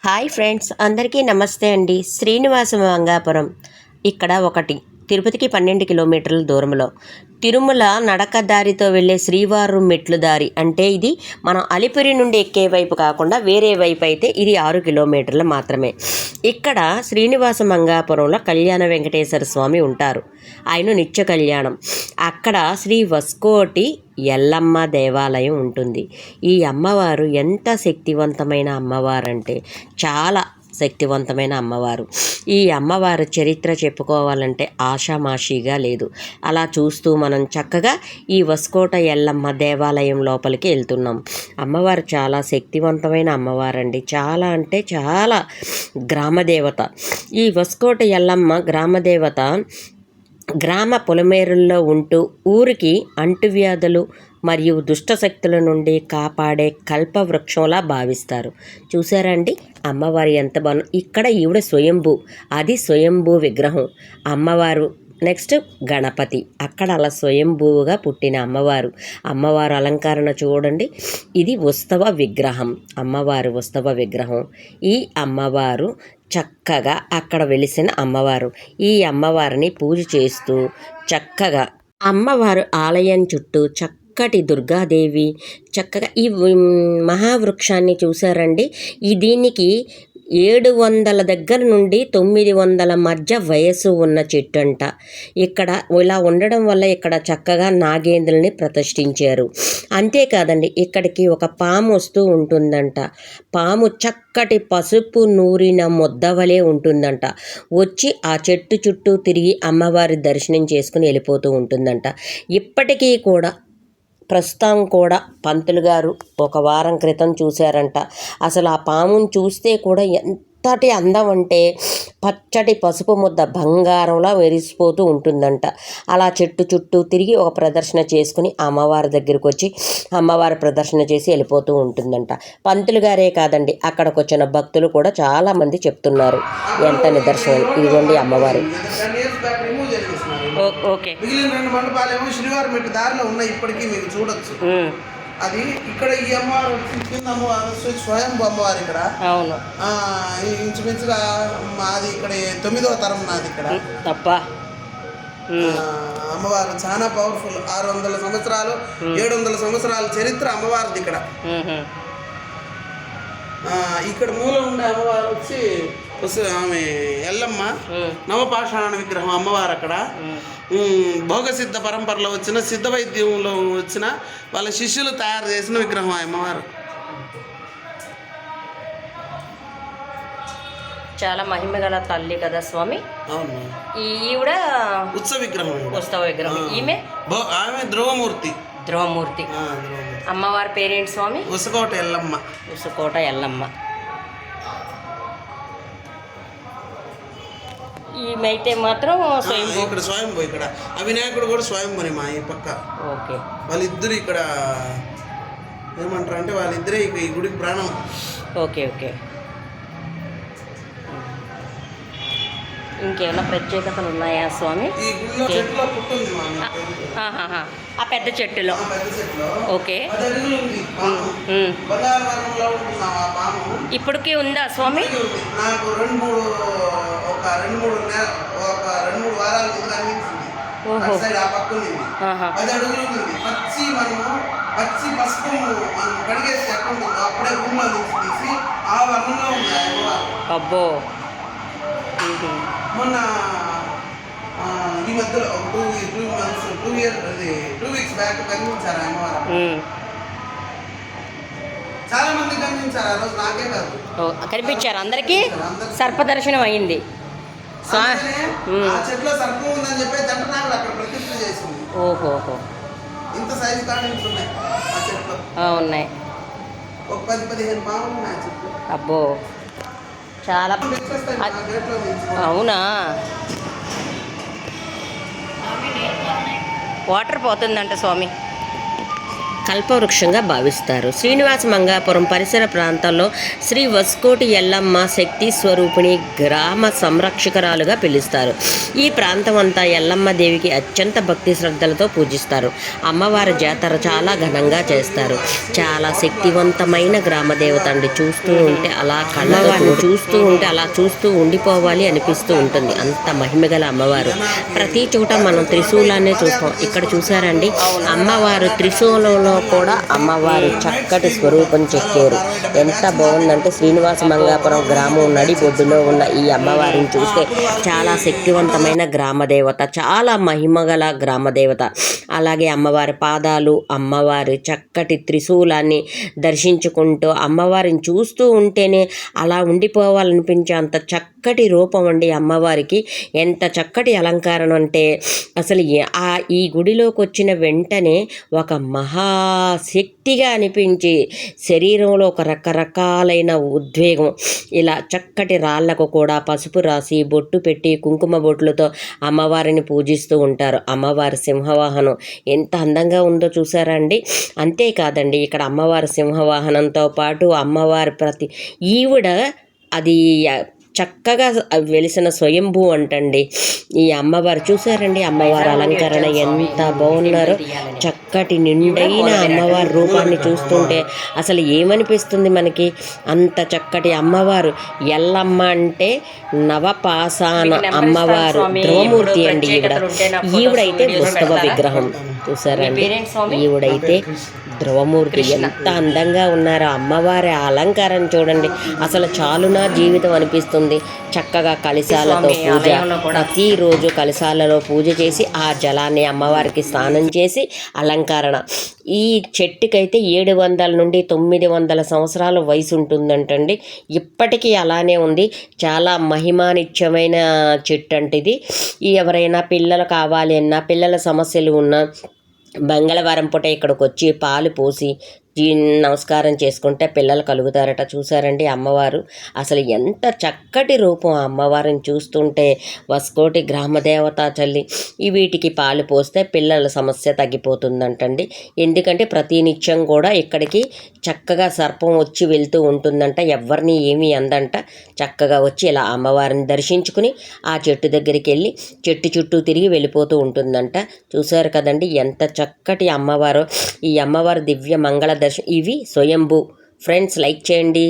Hi friends, అందరికీ నమస్తే అండి. శ్రీనివాస మంగాపురం ఇక్కడ ఒకటి తిరుపతికి 12 కిలోమీటర్ల దూరంలో తిరుమల నడక దారితో వెళ్ళే శ్రీవారు మెట్లు దారి. అంటే ఇది మనం అలిపిరి నుండి ఎక్కే వైపు కాకుండా వేరే వైపు అయితే ఇది 6 కిలోమీటర్లు మాత్రమే. ఇక్కడ శ్రీనివాస మంగాపురంలో కళ్యాణ వెంకటేశ్వర స్వామి ఉంటారు. ఆయన నిత్య కళ్యాణం. అక్కడ శ్రీ వస్కోటి ఎల్లమ్మ దేవాలయం ఉంటుంది. ఈ అమ్మవారు ఎంత శక్తివంతమైన అమ్మవారంటే చాలా శక్తివంతమైన అమ్మవారు. ఈ అమ్మవారి చరిత్ర చెప్పుకోవాలంటే ఆషామాషిగా లేదు. అలా చూస్తూ మనం చక్కగా ఈ వస్కోట ఎల్లమ్మ దేవాలయం లోపలికి వెళ్తున్నాం. అమ్మవారు చాలా శక్తివంతమైన అమ్మవారండి. చాలా అంటే చాలా గ్రామదేవత. ఈ వస్కోట ఎల్లమ్మ గ్రామదేవత గ్రామ పొలిమేరుల్లో ఉంటూ ఊరికి అంటువ్యాధులు మరియు దుష్టశక్తుల నుండి కాపాడే కల్పవృక్షంలా భావిస్తారు. చూసారండి అమ్మవారు ఎంత బాగుంది. ఇక్కడ ఈవిడ స్వయంభూ, అది స్వయంభూ విగ్రహం అమ్మవారు. నెక్స్ట్ గణపతి, అక్కడ అలా స్వయంభూగా పుట్టిన అమ్మవారు. అమ్మవారు అలంకరణ చూడండి. ఇది ఉత్సవ విగ్రహం, అమ్మవారు ఉత్సవ విగ్రహం. ఈ అమ్మవారు చక్కగా అక్కడ వెలిసిన అమ్మవారు. ఈ అమ్మవారిని పూజ చేస్తూ చక్కగా అమ్మవారు ఆలయం చుట్టూ చక్కటి దుర్గాదేవి చక్కగా ఈ మహావృక్షాన్ని చూసారండి. దీనికి 700 దగ్గర నుండి 900 మధ్య వయస్సు ఉన్న చెట్టు అంట. ఇక్కడ ఇలా ఉండడం వల్ల ఇక్కడ చక్కగా నాగేంద్రుల్ని ప్రతిష్ఠించారు. అంతేకాదండి, ఇక్కడికి ఒక పాము వస్తూ ఉంటుందంట. పాము చక్కటి పసుపు నూరిన ముద్దవలే ఉంటుందంట. వచ్చి ఆ చెట్టు చుట్టూ తిరిగి అమ్మవారి దర్శనం చేసుకుని వెళ్ళిపోతూ ఉంటుందంట. ఇప్పటికీ కూడా ప్రస్తుతం కూడా పంతులు గారు ఒక వారం క్రితం చూశారంట. అసలు ఆ పాముని చూస్తే కూడా ఎంతటి అందం అంటే పచ్చటి పసుపు ముద్ద బంగారంలా మెరిసిపోతూ ఉంటుందంట. అలా చెట్టు చుట్టూ తిరిగి ఒక ప్రదర్శన చేసుకుని అమ్మవారి దగ్గరికి వచ్చి అమ్మవారి ప్రదర్శన చేసి వెళ్ళిపోతూ ఉంటుందంట. పంతులు గారే కాదండి, అక్కడికి వచ్చిన భక్తులు కూడా చాలామంది చెప్తున్నారు ఎంత నిదర్శనం. ఇదిగోండి అమ్మవారు. ఓకే, మిగిలిన 2 మండపాలేమో శ్రీవారి మెట్టు దారిలో ఉన్నాయి. ఇప్పటికీ మీరు చూడొచ్చు. అది ఇక్కడ ఈ అమ్మవారు కింద అమ్మవారు స్వయంభూ అమ్మవారు ఇక్కడ. అవును, ఇంచుమించుగా మాది ఇక్కడ 9వ తరం నాది ఇక్కడ. తప్ప అమ్మవారు చాలా పవర్ఫుల్. 600 సంవత్సరాలు 700 సంవత్సరాల చరిత్ర అమ్మవారిది ఇక్కడ. ఇక్కడ మూల ఉండే అమ్మవారు వచ్చి ఆమె ఎల్లమ్మ నవపాషాణ విగ్రహం అమ్మవారు. అక్కడ భోగసిద్ధ పరంపరలో వచ్చిన సిద్ధ వైద్యంలో వచ్చిన వాళ్ళ శిష్యులు తయారు చేసిన విగ్రహం అమ్మవారు. చాలా మహిమగల తల్లి కదా స్వామి. అవును, ఈవిడ ఉత్సవ విగ్రహం. ఉత్సవ విగ్రహం. ఆమె ధ్రువమూర్తి. ధ్రువమూర్తి. అమ్మవారి పేరేంటి స్వామి? ఉసకోట ఎల్లమ్మ. ఉసకోట ఎల్లమ్మ. ఈమెయితే మాత్రం స్వయంభూ. ఇక్కడ స్వయంభూ. ఇక్కడ వినాయకుడు కూడా స్వయంభూని మా ఈ పక్క. ఓకే, వాళ్ళిద్దరు ఇక్కడ ఏమంటారు అంటే వాళ్ళిద్దరే ఈ గుడికి ప్రాణం. Okay okay. ఇంకేమైనా ప్రత్యేకతలు ఉన్నాయా స్వామి? ఈ గుడిలో చెట్టులో పుట్టింది ఆ పెద్ద చెట్టులో. ఓకే, ఇప్పటికీ ఉందా స్వామి? నాకు 2-3 వారాల ముందు అనిపించింది. ఆ పక్క ఉంది 10 అడుగులు ఉంది. పచ్చి పసుపు మనం కడిగేసి ఎక్కడ ఉంటుందో అప్పుడే భూమిలో నుంచి తీసి ఆ వర్ణంలో ఉంది. అబ్బో, మొన్న ఈ మధ్యలో 2 వీక్స్ బ్యాక్ కనిపించారు అమ్మవారు. చాలా మంది కనిపించారు ఆ రోజు, నాకే కాదు. కనిపించారు అందరికీ. సర్పదర్శనం అయింది. ఆ చెట్లో సర్పం ఉందని చెప్పి జంటనాగులు అక్కడ ప్రతిష్ఠ చేసింది. ఓహోహో, ఇంత సైజు కాండింగ్స్ ఉన్నాయి ఆ చెట్లో. ఉన్నాయి, ఒక 10-15 పాములు ఉన్నాయి ఆ చెట్లు. అబ్బో, చాలా. అవునా, వాటర్ పోతుందంట స్వామి. కల్పవృక్షంగా భావిస్తారు. శ్రీనివాస మంగాపురం పరిసర ప్రాంతాల్లో శ్రీ వస్కోటి ఎల్లమ్మ శక్తి స్వరూపిణి గ్రామ సంరక్షకురాలుగా పిలుస్తారు. ఈ ప్రాంతం అంతా ఎల్లమ్మ దేవికి అత్యంత భక్తి శ్రద్ధలతో పూజిస్తారు. అమ్మవారి జాతర చాలా ఘనంగా చేస్తారు. చాలా శక్తివంతమైన గ్రామ దేవత అండి. చూస్తూ ఉంటే అలా కళ్ళవారిని చూస్తూ ఉంటే అలా చూస్తూ ఉండిపోవాలి అనిపిస్తూ ఉంటుంది. అంత మహిమగల అమ్మవారు. ప్రతి చోట మనం త్రిశూలాన్నే చూస్తాం. ఇక్కడ చూసారండి, అమ్మవారు త్రిశూలంలో కూడా అమ్మవారు చక్కటి స్వరూపం చెక్కారు. ఎంత బాగుందంటే శ్రీనివాస మంగాపురం గ్రామం నడిబొడ్డులో ఉన్న ఈ అమ్మవారిని చూస్తే చాలా శక్తివంతమైన గ్రామదేవత, చాలా మహిమగల గ్రామదేవత. అలాగే అమ్మవారి పాదాలు, అమ్మవారి చక్కటి త్రిశూలాన్ని దర్శించుకుంటూ అమ్మవారిని చూస్తూ ఉంటేనే అలా ఉండిపోవాలనిపించే అంత చక్కటి రూపం అండి అమ్మవారికి. ఎంత చక్కటి అలంకారం అంటే అసలు ఈ గుడిలోకి వచ్చిన వెంటనే ఒక మహాశక్తిగా అనిపించి శరీరంలో ఒక రకరకాలైన ఉద్వేగం. ఇలా చక్కటి రాళ్లకు కూడా పసుపు రాసి బొట్టు పెట్టి కుంకుమ బొట్లతో అమ్మవారిని పూజిస్తూ ఉంటారు. అమ్మవారి సింహవాహనం ఎంత అందంగా ఉందో చూసారా అండి. అంతేకాదండి, ఇక్కడ అమ్మవారి సింహవాహనంతో పాటు అమ్మవారి ఈవిడ అది చక్కగా వెలిసిన స్వయంభూ అంటండి ఈ అమ్మవారు. చూసారండి అమ్మవారి అలంకరణ ఎంత బాగున్నారో. చక్కటి నిండైన అమ్మవారి రూపాన్ని చూస్తుంటే అసలు ఏమనిపిస్తుంది మనకి. అంత చక్కటి అమ్మవారు. ఎల్లమ్మ అంటే నవపాసాన అమ్మవారు, ధ్రువమూర్తి అండి ఈవిడైతే ఉత్సవ విగ్రహం. చూసారండి, ఈవిడైతే ధ్రువమూర్తి. ఎంత అందంగా ఉన్నారో. అమ్మవారి అలంకారం చూడండి, అసలు చాలునా జీవితం అనిపిస్తుంది. చక్కగా కలశాలతో పూజ, ప్రతిరోజు కలశాలలో పూజ చేసి ఆ జలాన్ని అమ్మవారికి స్నానం చేసి అలంకరణ. ఈ చెట్టుకైతే 700 నుండి 900 సంవత్సరాల వయసు ఉంటుందంటండి. ఇప్పటికీ అలానే ఉంది. చాలా మహిమానిత్యమైన చెట్టు అంటే ఇది. ఎవరైనా పిల్లలు కావాలి అన్నా, పిల్లల సమస్యలు ఉన్నా మంగళవారం పూట ఇక్కడికి వచ్చి పాలు పోసి నమస్కారం చేసుకుంటే పిల్లలు కలుగుతారట. చూసారండి అమ్మవారు అసలు ఎంత చక్కటి రూపం. అమ్మవారిని చూస్తుంటే వస్కోటి గ్రామదేవత తల్లి. వీటికి పాలు పోస్తే పిల్లల సమస్య తగ్గిపోతుందంటండి. ఎందుకంటే ప్రతినిత్యం కూడా ఇక్కడికి చక్కగా సర్పం వచ్చి వెళ్తూ ఉంటుందంట. ఎవరిని ఏమీ అందంట. చక్కగా వచ్చి ఇలా అమ్మవారిని దర్శించుకుని ఆ చెట్టు దగ్గరికి వెళ్ళి చెట్టు చుట్టూ తిరిగి వెళ్ళిపోతూ ఉంటుందంట. చూసారు కదండి ఎంత చక్కటి అమ్మవారు. ఈ అమ్మవారు దివ్య మంగళ దర్శనం. ఇవి స్వయంభూ. ఫ్రెండ్స్, లైక్ చేయండి.